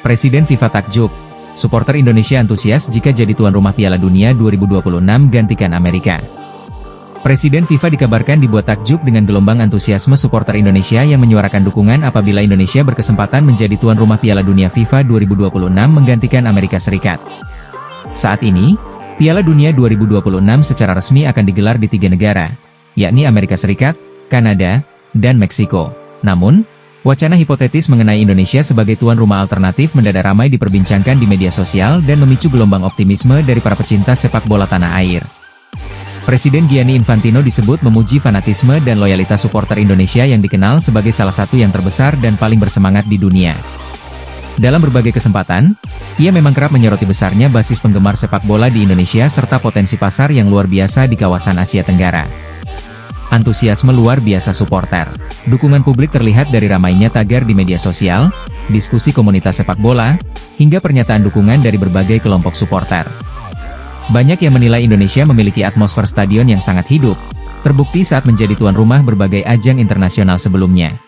Presiden FIFA takjub, supporter Indonesia antusias jika jadi tuan rumah Piala Dunia 2026 gantikan Amerika. Presiden FIFA dikabarkan dibuat takjub dengan gelombang antusiasme supporter Indonesia yang menyuarakan dukungan apabila Indonesia berkesempatan menjadi tuan rumah Piala Dunia FIFA 2026 menggantikan Amerika Serikat. Saat ini, Piala Dunia 2026 secara resmi akan digelar di 3 negara, yakni Amerika Serikat, Kanada, dan Meksiko. Namun, wacana hipotetis mengenai Indonesia sebagai tuan rumah alternatif mendadak ramai diperbincangkan di media sosial dan memicu gelombang optimisme dari para pecinta sepak bola tanah air. Presiden Gianni Infantino disebut memuji fanatisme dan loyalitas supporter Indonesia yang dikenal sebagai salah satu yang terbesar dan paling bersemangat di dunia. Dalam berbagai kesempatan, ia memang kerap menyoroti besarnya basis penggemar sepak bola di Indonesia serta potensi pasar yang luar biasa di kawasan Asia Tenggara. Antusiasme luar biasa supporter. Dukungan publik terlihat dari ramainya tagar di media sosial, diskusi komunitas sepak bola, hingga pernyataan dukungan dari berbagai kelompok supporter. Banyak yang menilai Indonesia memiliki atmosfer stadion yang sangat hidup, terbukti saat menjadi tuan rumah berbagai ajang internasional sebelumnya.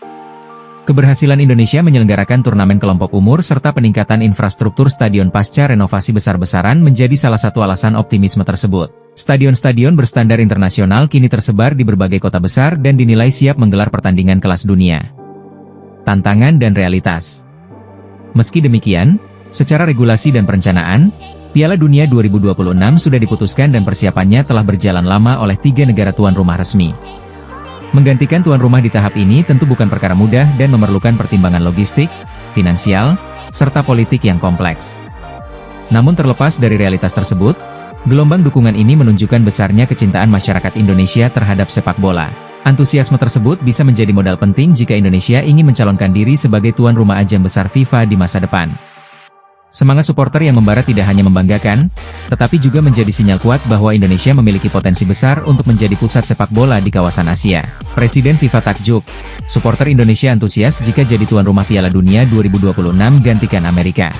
Keberhasilan Indonesia menyelenggarakan turnamen kelompok umur serta peningkatan infrastruktur stadion pasca renovasi besar-besaran menjadi salah satu alasan optimisme tersebut. Stadion-stadion berstandar internasional kini tersebar di berbagai kota besar dan dinilai siap menggelar pertandingan kelas dunia. Tantangan dan realitas. Meski demikian, secara regulasi dan perencanaan, Piala Dunia 2026 sudah diputuskan dan persiapannya telah berjalan lama oleh 3 negara tuan rumah resmi. Menggantikan tuan rumah di tahap ini tentu bukan perkara mudah dan memerlukan pertimbangan logistik, finansial, serta politik yang kompleks. Namun terlepas dari realitas tersebut, gelombang dukungan ini menunjukkan besarnya kecintaan masyarakat Indonesia terhadap sepak bola. Antusiasme tersebut bisa menjadi modal penting jika Indonesia ingin mencalonkan diri sebagai tuan rumah ajang besar FIFA di masa depan. Semangat supporter yang membara tidak hanya membanggakan, tetapi juga menjadi sinyal kuat bahwa Indonesia memiliki potensi besar untuk menjadi pusat sepak bola di kawasan Asia. Presiden FIFA takjub, supporter Indonesia antusias jika jadi tuan rumah Piala Dunia 2026 gantikan Amerika.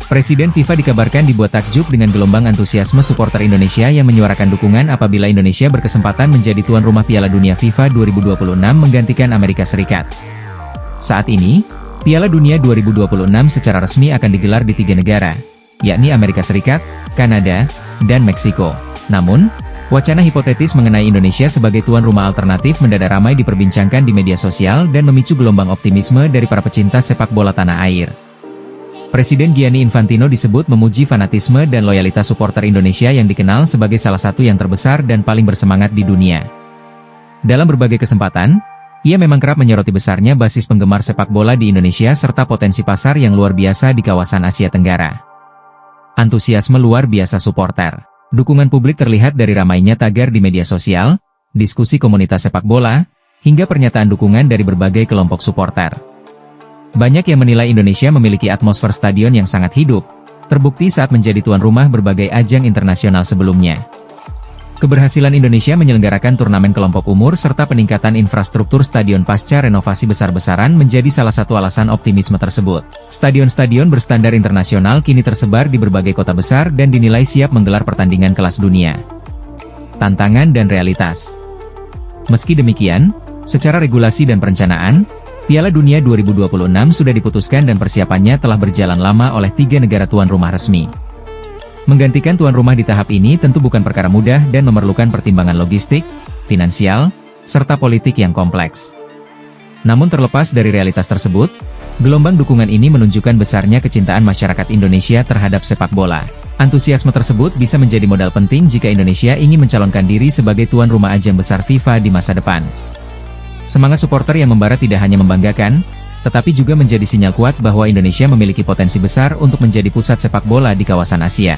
Presiden FIFA dikabarkan dibuat takjub dengan gelombang antusiasme supporter Indonesia yang menyuarakan dukungan apabila Indonesia berkesempatan menjadi tuan rumah Piala Dunia FIFA 2026 menggantikan Amerika Serikat. Saat ini, Piala Dunia 2026 secara resmi akan digelar di 3 negara, yakni Amerika Serikat, Kanada, dan Meksiko. Namun, wacana hipotetis mengenai Indonesia sebagai tuan rumah alternatif mendadak ramai diperbincangkan di media sosial dan memicu gelombang optimisme dari para pecinta sepak bola tanah air. Presiden Gianni Infantino disebut memuji fanatisme dan loyalitas supporter Indonesia yang dikenal sebagai salah satu yang terbesar dan paling bersemangat di dunia. Dalam berbagai kesempatan, ia memang kerap menyoroti besarnya basis penggemar sepak bola di Indonesia serta potensi pasar yang luar biasa di kawasan Asia Tenggara. Antusiasme luar biasa supporter. Dukungan publik terlihat dari ramainya tagar di media sosial, diskusi komunitas sepak bola, hingga pernyataan dukungan dari berbagai kelompok supporter. Banyak yang menilai Indonesia memiliki atmosfer stadion yang sangat hidup, terbukti saat menjadi tuan rumah berbagai ajang internasional sebelumnya. Keberhasilan Indonesia menyelenggarakan turnamen kelompok umur serta peningkatan infrastruktur stadion pasca renovasi besar-besaran menjadi salah satu alasan optimisme tersebut. Stadion-stadion berstandar internasional kini tersebar di berbagai kota besar dan dinilai siap menggelar pertandingan kelas dunia. Tantangan dan realitas. Meski demikian, secara regulasi dan perencanaan, Piala Dunia 2026 sudah diputuskan dan persiapannya telah berjalan lama oleh 3 negara tuan rumah resmi. Menggantikan tuan rumah di tahap ini tentu bukan perkara mudah dan memerlukan pertimbangan logistik, finansial, serta politik yang kompleks. Namun terlepas dari realitas tersebut, gelombang dukungan ini menunjukkan besarnya kecintaan masyarakat Indonesia terhadap sepak bola. Antusiasme tersebut bisa menjadi modal penting jika Indonesia ingin mencalonkan diri sebagai tuan rumah ajang besar FIFA di masa depan. Semangat supporter yang membara tidak hanya membanggakan, tetapi juga menjadi sinyal kuat bahwa Indonesia memiliki potensi besar untuk menjadi pusat sepak bola di kawasan Asia.